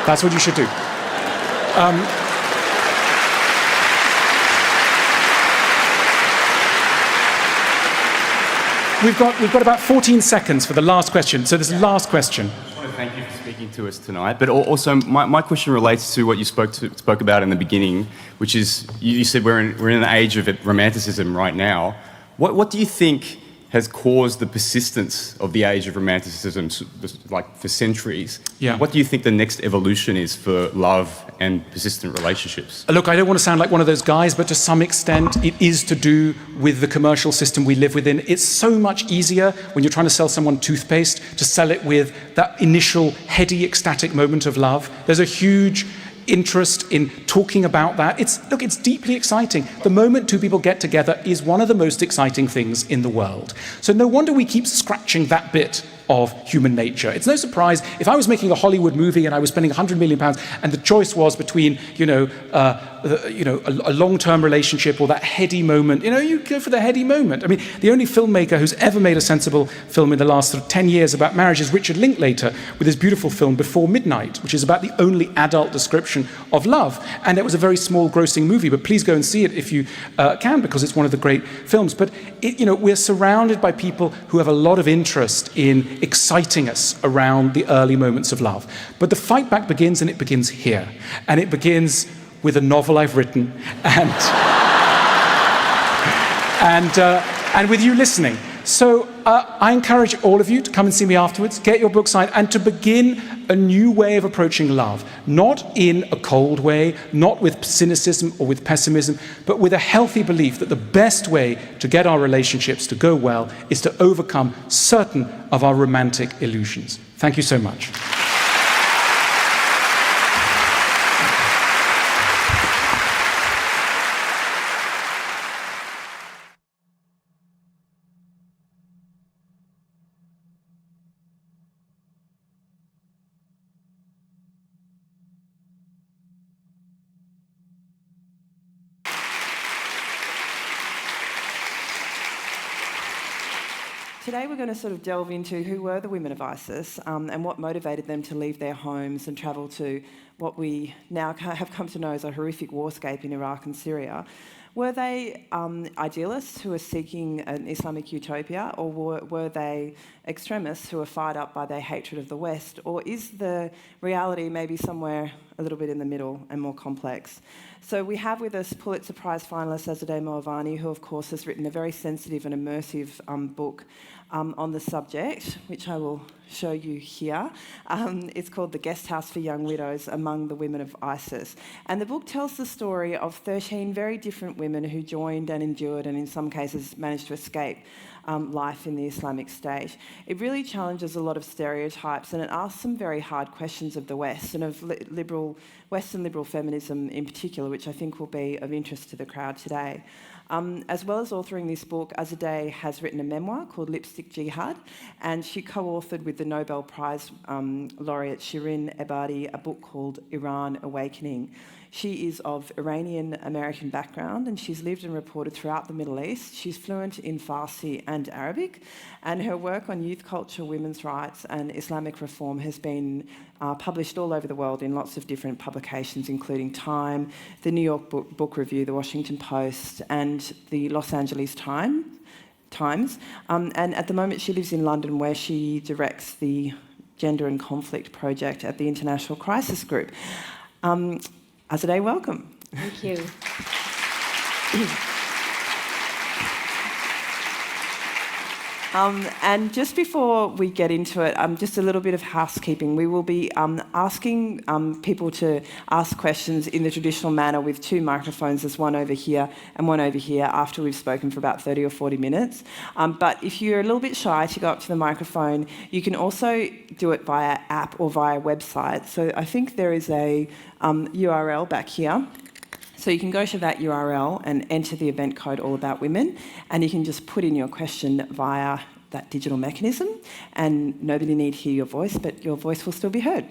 That's what you should do. We've got about 14 seconds for the last question. So this is the last question. I want to thank you for speaking to us tonight. But also, my question relates to what you spoke about in the beginning, which is you said we're in an age of romanticism right now. What do you think has caused the persistence of the age of romanticism, like for centuries? Yeah. What do you think the next evolution is for love and persistent relationships? Look, I don't want to sound like one of those guys, but to some extent it is to do with the commercial system we live within. It's so much easier when you're trying to sell someone toothpaste to sell it with that initial heady, ecstatic moment of love. There's a huge interest in talking about that. It's deeply exciting. The moment two people get together is one of the most exciting things in the world. So no wonder we keep scratching that bit of human nature. It's no surprise if I was making a Hollywood movie and I was spending £100 million and the choice was between, a long-term relationship or that heady moment. You go for the heady moment. I mean, the only filmmaker who's ever made a sensible film in the last 10 years about marriage is Richard Linklater with his beautiful film Before Midnight, which is about the only adult description of love. And it was a very small grossing movie, but please go and see it if you can, because it's one of the great films. But we're surrounded by people who have a lot of interest in exciting us around the early moments of love. But the fight back begins, and it begins here. And it begins with a novel I've written and with you listening. So I encourage all of you to come and see me afterwards, get your book signed, and to begin a new way of approaching love. Not in a cold way, not with cynicism or with pessimism, but with a healthy belief that the best way to get our relationships to go well is to overcome certain of our romantic illusions. Thank you so much. Today we're going to sort of delve into who were the women of ISIS and what motivated them to leave their homes and travel to what we now have come to know as a horrific warscape in Iraq and Syria. Were they idealists who were seeking an Islamic utopia, or were they extremists who were fired up by their hatred of the West? Or is the reality maybe somewhere a little bit in the middle and more complex? So we have with us Pulitzer Prize finalist Azadeh Moaveni, who of course has written a very sensitive and immersive book on the subject, which I will show you here. It's called The Guest House for Young Widows Among the Women of ISIS. And the book tells the story of 13 very different women who joined and endured and in some cases managed to escape life in the Islamic State. It really challenges a lot of stereotypes, and it asks some very hard questions of the West and of Western liberal feminism in particular, which I think will be of interest to the crowd today. As well as authoring this book, Azadeh has written a memoir called Lipstick Jihad, and she co-authored with the Nobel Prize laureate Shirin Ebadi a book called Iran Awakening. She is of Iranian-American background, and she's lived and reported throughout the Middle East. She's fluent in Farsi and Arabic, and her work on youth culture, women's rights and Islamic reform has been published all over the world in lots of different publications, including Time, the New York Book Review, the Washington Post, and the Los Angeles Times. And at the moment she lives in London, where she directs the Gender and Conflict Project at the International Crisis Group. Azadeh, welcome. Thank you. And just before we get into it, just a little bit of housekeeping. We will be asking people to ask questions in the traditional manner with two microphones. There's one over here and one over here after we've spoken for about 30 or 40 minutes. But if you're a little bit shy to go up to the microphone, you can also do it via app or via website. So I think there is a URL back here. So you can go to that URL and enter the event code All About Women, and you can just put in your question via that digital mechanism, and nobody need hear your voice, but your voice will still be heard.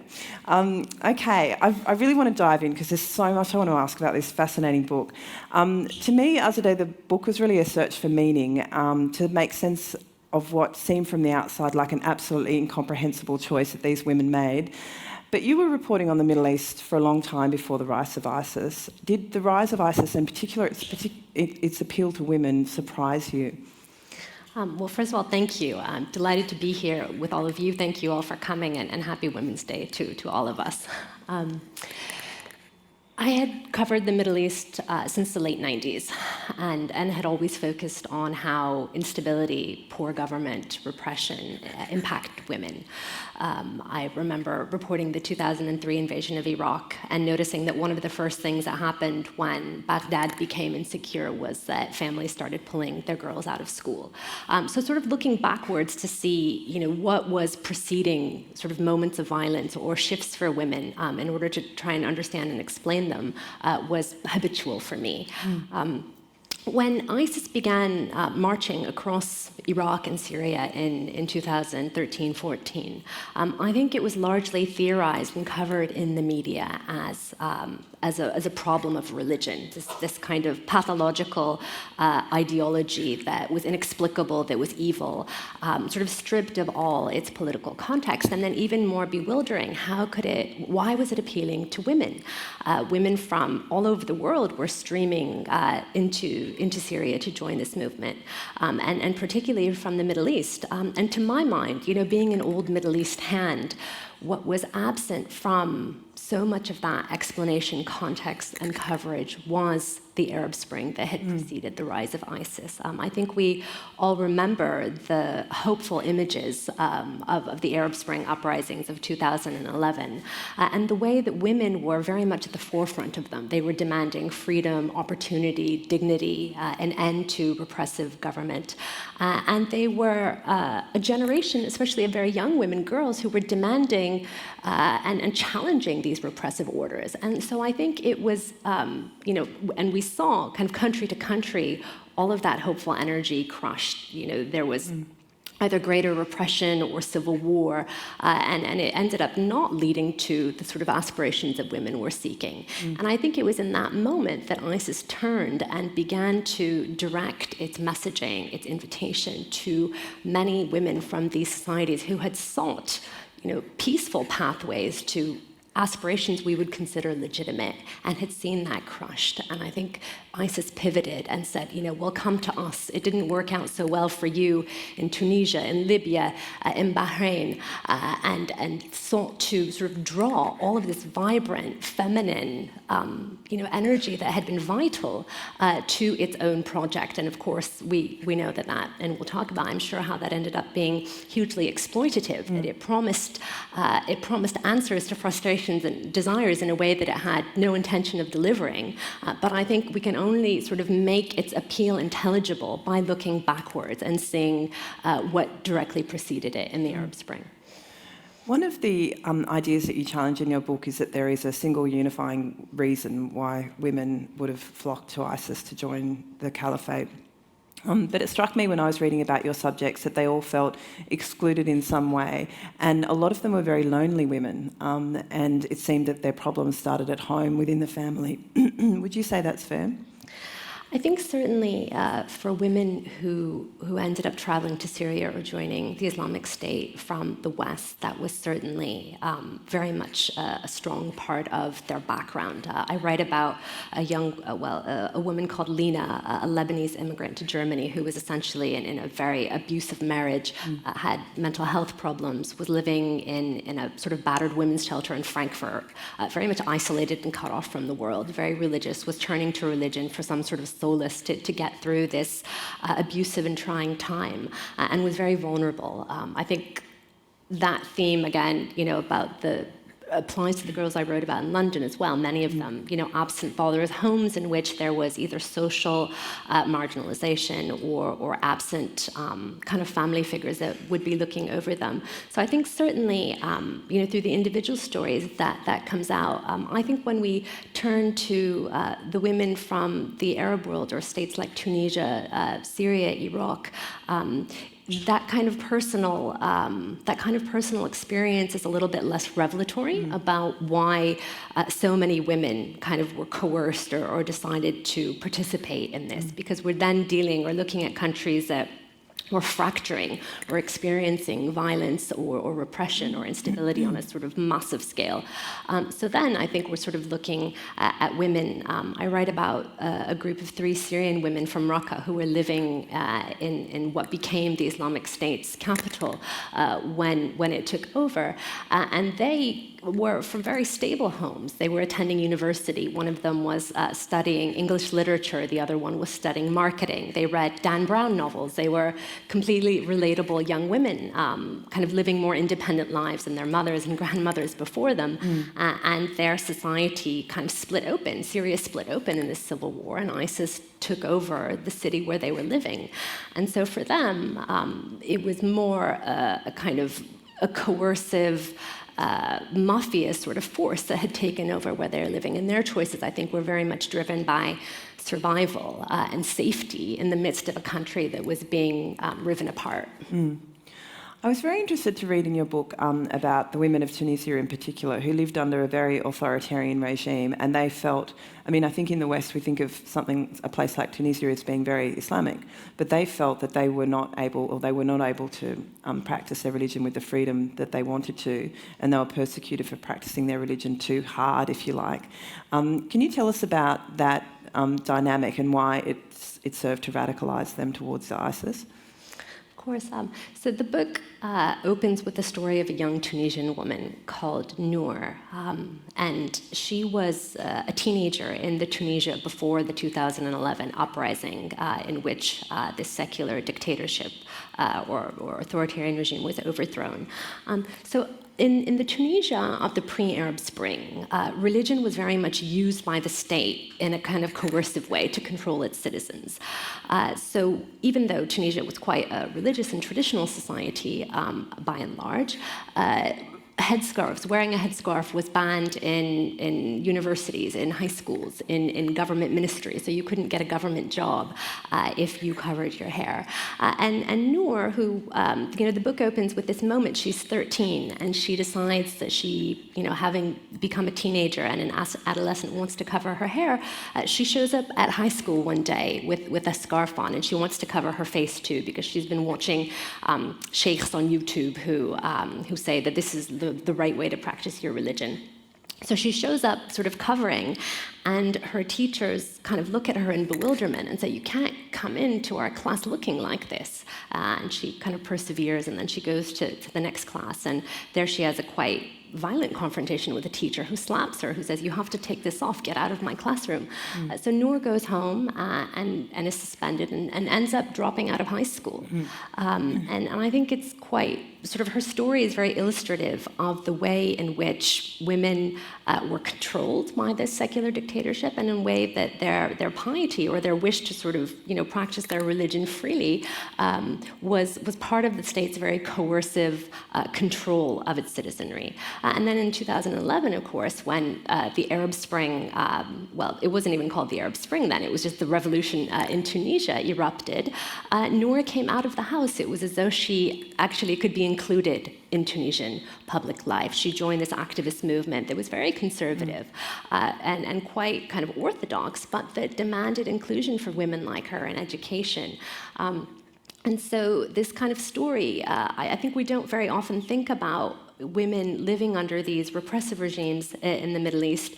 Okay, I really want to dive in because there's so much I want to ask about this fascinating book. To me, Azadeh, the book was really a search for meaning, to make sense of what seemed from the outside like an absolutely incomprehensible choice that these women made. But you were reporting on the Middle East for a long time before the rise of ISIS. Did the rise of ISIS, in particular its appeal to women, surprise you? Well, first of all, thank you. I'm delighted to be here with all of you. Thank you all for coming, and happy Women's Day to all of us. I had covered the Middle East since the late 90s and had always focused on how instability, poor government, repression impact women. I remember reporting the 2003 invasion of Iraq and noticing that one of the first things that happened when Baghdad became insecure was that families started pulling their girls out of school. So sort of looking backwards to see, what was preceding sort of moments of violence or shifts for women in order to try and understand and explain them was habitual for me. When ISIS began marching across Iraq and Syria in 2013-14, I think it was largely theorized and covered in the media as a problem of religion, this kind of pathological ideology that was inexplicable, that was evil, sort of stripped of all its political context, and then even more bewildering, why was it appealing to women? Women from all over the world were streaming into Syria to join this movement, and particularly from the Middle East. And to my mind, being an old Middle East hand, what was absent from so much of that explanation, context, and coverage was the Arab Spring that had preceded the rise of ISIS. I think we all remember the hopeful images of the Arab Spring uprisings of 2011, and the way that women were very much at the forefront of them. They were demanding freedom, opportunity, dignity, an end to repressive government. And they were a generation, especially of very young women, girls, who were demanding and challenging these repressive orders. And so I think it was, and we saw kind of country to country all of that hopeful energy crushed. There was either greater repression or civil war, and it ended up not leading to the sort of aspirations that women were seeking. And I think it was in that moment that ISIS turned and began to direct its messaging, its invitation to many women from these societies who had sought, peaceful pathways to aspirations we would consider legitimate, and had seen that crushed. And I think ISIS pivoted and said, well, come to us. It didn't work out so well for you in Tunisia, in Libya, in Bahrain, and sought to sort of draw all of this vibrant, feminine, energy that had been vital to its own project. And of course, we know that, and we'll talk about, I'm sure, how that ended up being hugely exploitative, that it promised answers to frustrations and desires in a way that it had no intention of delivering. But I think we can only sort of make its appeal intelligible by looking backwards and seeing what directly preceded it in the Arab Spring. One of the ideas that you challenge in your book is that there is a single unifying reason why women would have flocked to ISIS to join the caliphate. But it struck me when I was reading about your subjects that they all felt excluded in some way, and a lot of them were very lonely women, and it seemed that their problems started at home, within the family. Would you say that's fair? I think certainly for women who ended up traveling to Syria or joining the Islamic State from the West, that was certainly very much a strong part of their background. I write about a woman called Lena, a Lebanese immigrant to Germany, who was essentially in a very abusive marriage, had mental health problems, was living in a sort of battered women's shelter in Frankfurt, very much isolated and cut off from the world, very religious, was turning to religion for some sort of solace to get through this abusive and trying time, and was very vulnerable. I think that theme, again, about applies to the girls I wrote about in London as well. Many of them, absent fathers, homes in which there was either social marginalization or absent kind of family figures that would be looking over them. So I think certainly, through the individual stories that comes out, I think when we turn to the women from the Arab world or states like Tunisia, Syria, Iraq, that kind of personal experience is a little bit less revelatory about why so many women kind of were coerced or decided to participate in this, because we're then looking at countries that or fracturing or experiencing violence or repression or instability on a sort of massive scale. So then I think we're sort of looking at women. I write about a group of 3 Syrian women from Raqqa who were living in what became the Islamic State's capital when it took over. And they were from very stable homes. They were attending university. One of them was studying English literature. The other one was studying marketing. They read Dan Brown novels. They were completely relatable young women, kind of living more independent lives than their mothers and grandmothers before them. And their society kind of split open. Syria split open in this civil war, and ISIS took over the city where they were living. And so for them, it was more a kind of a coercive, mafia sort of force that had taken over where they're living. And their choices, I think, were very much driven by survival and safety in the midst of a country that was being riven apart. I was very interested to read in your book about the women of Tunisia in particular, who lived under a very authoritarian regime, and they felt, I mean, I think in the West we think of a place like Tunisia as being very Islamic, but they felt that they were not able to practice their religion with the freedom that they wanted to, and they were persecuted for practicing their religion too hard, if you like. Can you tell us about that dynamic and why it served to radicalise them towards ISIS? Of course. So the book opens with the story of a young Tunisian woman called Noor, and she was a teenager in the Tunisia before the 2011 uprising, in which this secular dictatorship or authoritarian regime was overthrown. So in the Tunisia of the pre-Arab Spring, religion was very much used by the state in a kind of coercive way to control its citizens. So even though Tunisia was quite a religious and traditional society by and large, headscarves, wearing a headscarf was banned in universities, in high schools, in government ministries. So you couldn't get a government job if you covered your hair. And Noor, who, the book opens with this moment. She's 13, and she decides that she, having become a teenager and an adolescent, wants to cover her hair. She shows up at high school one day with a scarf on, and she wants to cover her face too, because she's been watching sheikhs on YouTube who say that this is the right way to practice your religion. So she shows up sort of covering, and her teachers kind of look at her in bewilderment and say, "You can't come into our class looking like this." And she kind of perseveres, and then she goes to the next class, and there she has a quite violent confrontation with a teacher who slaps her, who says, "You have to take this off, get out of my classroom." So Noor goes home and is suspended and ends up dropping out of high school. And I think it's quite, sort of her story is very illustrative of the way in which women were controlled by this secular dictatorship, and in a way that their piety or their wish to sort of, practice their religion freely was part of the state's very coercive control of its citizenry. And then in 2011, of course, when the Arab Spring, it wasn't even called the Arab Spring then, it was just the revolution in Tunisia erupted, Noor came out of the house. It was as though she actually could be included in Tunisian public life. She joined this activist movement that was very conservative and quite kind of orthodox, but that demanded inclusion for women like her in education. And so this kind of story, I think we don't very often think about women living under these repressive regimes in the Middle East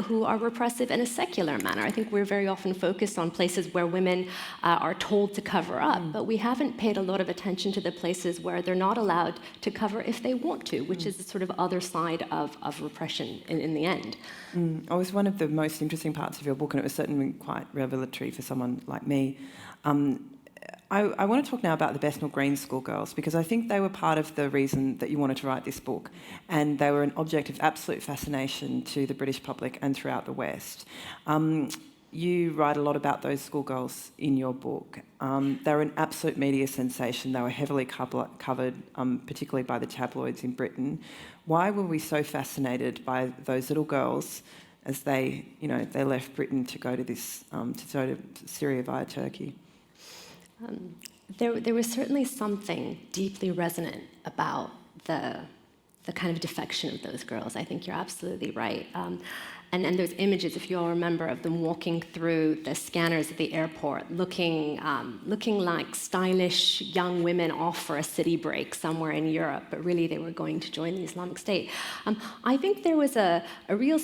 who are repressive in a secular manner. I think we're very often focused on places where women are told to cover up, but we haven't paid a lot of attention to the places where they're not allowed to cover if they want to, which is the sort of other side of repression in the end. It was one of the most interesting parts of your book, and it was certainly quite revelatory for someone like me. I want to talk now about the Bethnal Green schoolgirls, because I think they were part of the reason that you wanted to write this book, and they were an object of absolute fascination to the British public and throughout the West. You write a lot about those schoolgirls in your book. They were an absolute media sensation. They were heavily covered, particularly by the tabloids in Britain. Why were we so fascinated by those little girls as they left Britain to go to Syria via Turkey? There was certainly something deeply resonant about the the kind of defection of those girls. I think you're absolutely right. And those images, if you all remember, of them walking through the scanners at the airport, looking like stylish young women off for a city break somewhere in Europe, but really they were going to join the Islamic State. I think there was a real